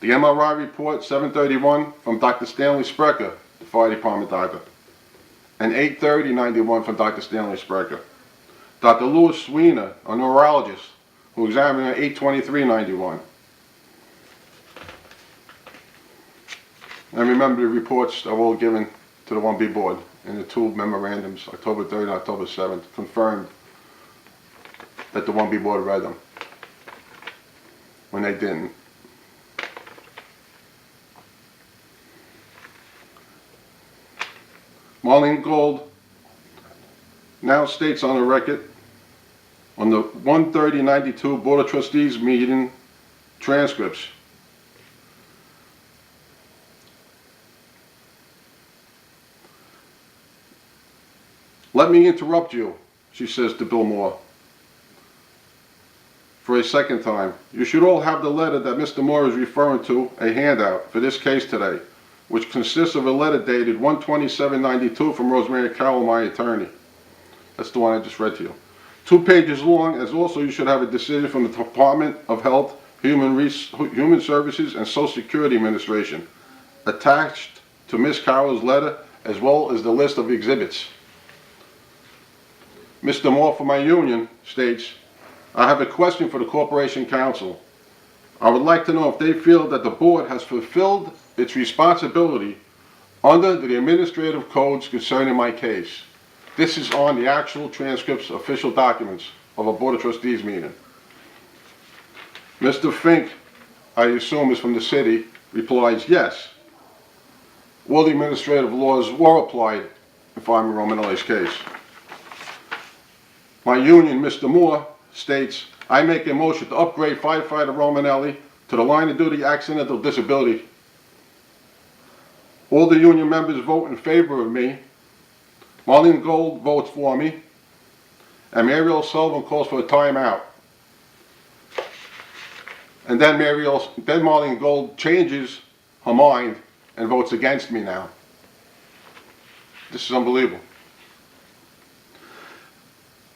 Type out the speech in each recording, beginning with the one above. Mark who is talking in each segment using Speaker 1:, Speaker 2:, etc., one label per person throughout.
Speaker 1: The MRI report, 7/31, from Dr. Stanley Sprecher, the fire department doctor. And 8/30/91 from Dr. Stanley Sprecher. Dr. Louis Weiner, a neurologist, who examined her 8/23/91. And remember, the reports are all given to the 1B board in the two memorandums, October 3rd and October 7th, confirmed that the 1B board read them when they didn't. Marlene Gold now states on the record on the 1/30/92 Board of Trustees meeting transcripts, "Let me interrupt you," she says to Bill Moore, for a second time. "You should all have the letter that Mr. Moore is referring to, a handout for this case today, which consists of a letter dated 1/27/92 from Rosemary Carroll, my attorney." That's the one I just read to you. 2 pages long, as also you should have a decision from the Department of Health, Human Services, and Social Security Administration attached to Ms. Carroll's letter, as well as the list of exhibits. Mr. Moore for my union states, "I have a question for the Corporation Counsel. I would like to know if they feel that the board has fulfilled its responsibility under the administrative codes concerning my case." This is on the actual transcripts, official documents of a Board of Trustees meeting. Mr. Fink, I assume is from the city, replies, "Yes. All the administrative laws were applied if I'm in Romanelli's case." My union, Mr. Moore, states, "I make a motion to upgrade firefighter Romanelli to the line of duty accidental disability." All the union members vote in favor of me. Marlene Gold votes for me, and Mary Sullivan calls for a timeout. And then Marlene Gold changes her mind and votes against me now. This is unbelievable.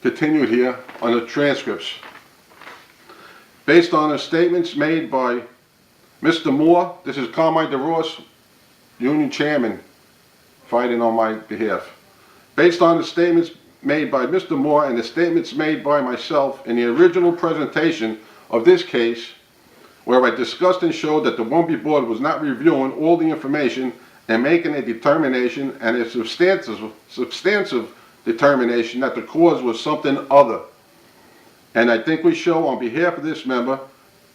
Speaker 1: Continued here on the transcripts. Based on the statements made by Mr. Moore, this is Carmine DeRoss, union chairman, fighting on my behalf. Based on the statements made by Mr. Moore and the statements made by myself in the original presentation of this case, where I discussed and showed that the 1B board was not reviewing all the information and making a determination, and a substantive determination that the cause was something other. And I think we show on behalf of this member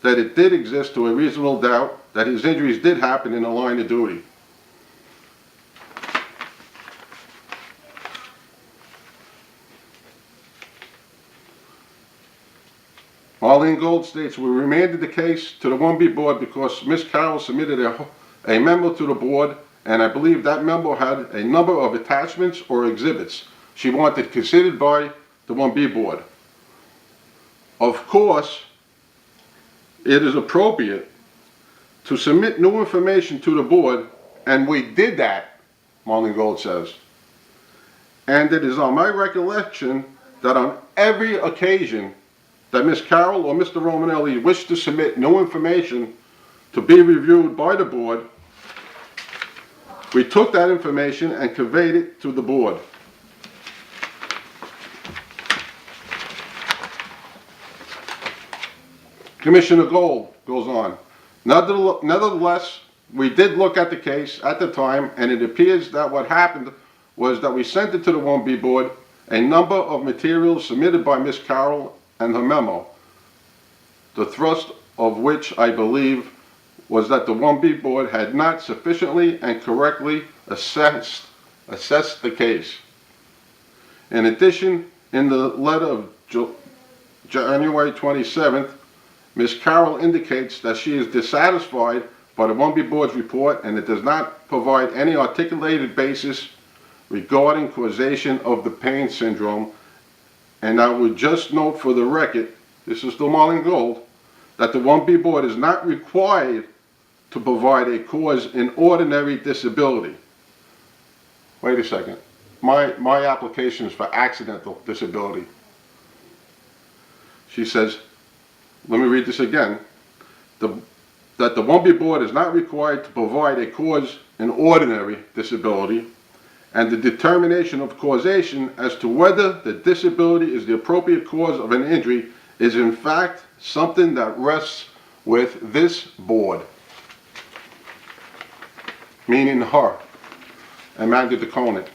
Speaker 1: that it did exist to a reasonable doubt that his injuries did happen in the line of duty. Marlene Gold states, "We remanded the case to the 1B board because Ms. Carroll submitted a memo to the board, and I believe that memo had a number of attachments or exhibits she wanted considered by the 1B board. Of course, it is appropriate to submit new information to the board, and we did that," Marlene Gold says. "And it is on my recollection that on every occasion that Ms. Carroll or Mr. Romanelli wished to submit new information to be reviewed by the board, we took that information and conveyed it to the board." Commissioner Gold goes on, "Nevertheless, we did look at the case at the time, and it appears that what happened was that we sent it to the 1B board a number of materials submitted by Ms. Carroll and her memo, the thrust of which I believe was that the 1B board had not sufficiently and correctly assessed the case. In addition, in the letter of January 27th, Ms. Carroll indicates that she is dissatisfied by the 1B board's report, and it does not provide any articulated basis regarding causation of the pain syndrome. And I would just note for the record, this is still Marlene Gold, that the 1B board is not required to provide a cause in ordinary disability." Wait a second. My application is for accidental disability. She says, let me read this again. that the 1B board is not required to provide a cause in ordinary disability, and the determination of causation as to whether the disability is the appropriate cause of an injury is in fact something that rests with this board, meaning her and Madga Deconinck.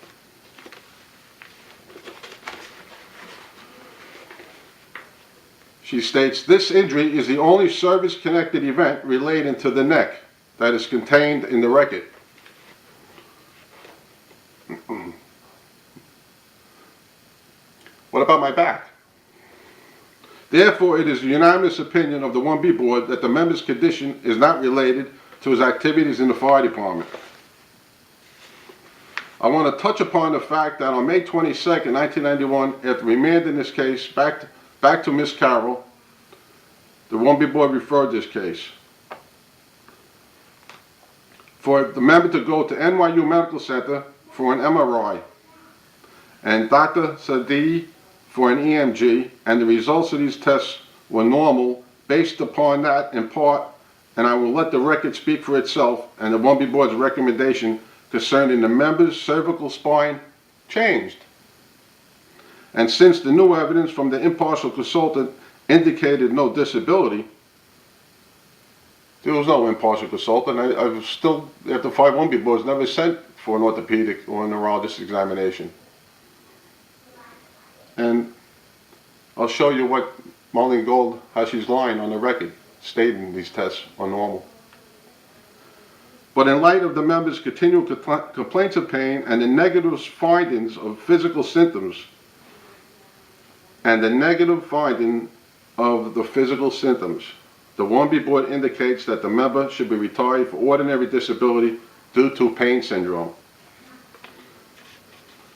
Speaker 1: She states, this injury is the only service-connected event relating to the neck that is contained in the record. What about my back? Therefore, it is the unanimous opinion of the 1B board that the member's condition is not related to his activities in the fire department. I want to touch upon the fact that on May 22nd, 1991, after remanding this case back to Miss Carroll, the 1B board referred this case for the member to go to NYU Medical Center for an MRI and Dr. Sadie for an EMG, and the results of these tests were normal based upon that in part, and I will let the record speak for itself, and the 1B board's recommendation concerning the member's cervical spine changed. And since the new evidence from the impartial consultant indicated no disability, there was no impartial consultant. I've still, after 5 1B boards, never sent for an orthopedic or a neurologist examination. And I'll show you what Marlene Gold, how she's lying on the record, stating these tests are normal. But in light of the member's continual complaints of pain and the negative findings of physical symptoms, the 1B board indicates that the member should be retired for ordinary disability due to pain syndrome.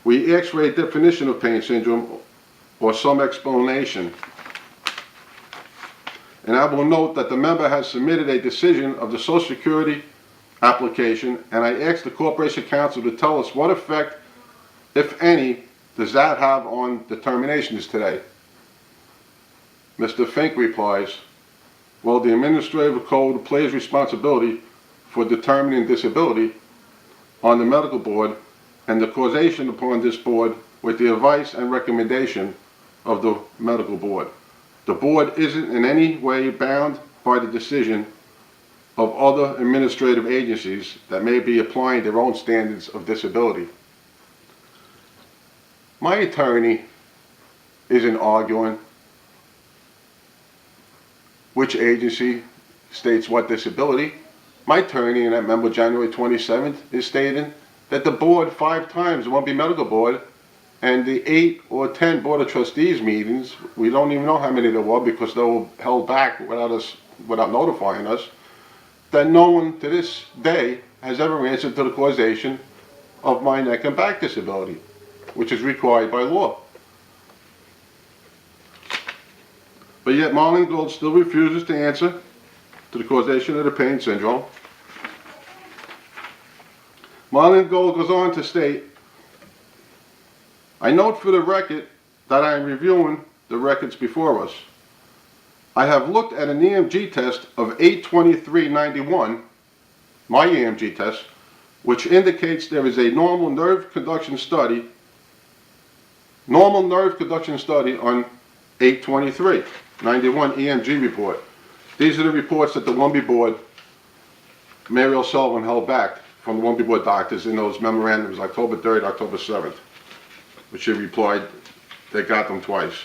Speaker 1: We ask for a definition of pain syndrome or some explanation. And I will note that the member has submitted a decision of the Social Security application, and I asked the Corporation Counsel to tell us what effect, if any, does that have on determinations today. Mr. Fink replies, well, the Administrative Code places responsibility for determining disability on the medical board and the causation upon this board with the advice and recommendation of the medical board. The board isn't in any way bound by the decision of other administrative agencies that may be applying their own standards of disability. My attorney isn't arguing which agency states what disability. My attorney, and that member January 27th, is stating that the board 5 times, the 1B medical board, and the 8 or 10 board of trustees meetings, we don't even know how many there were because they were held back without notifying us, that no one to this day has ever answered to the causation of my neck and back disability, which is required by law. But yet Marlene Gold still refuses to answer to the causation of the pain syndrome. Marlene Gold goes on to state, I note for the record that I am reviewing the records before us. I have looked at an EMG test of 8/23/91, my EMG test, which indicates there is a normal nerve conduction study on 8/23/91 EMG report. These are the reports that the 1B board, Mary O'Sullivan, held back from the 1B board doctors in those memorandums October 3rd, October 7th, which she replied they got them twice.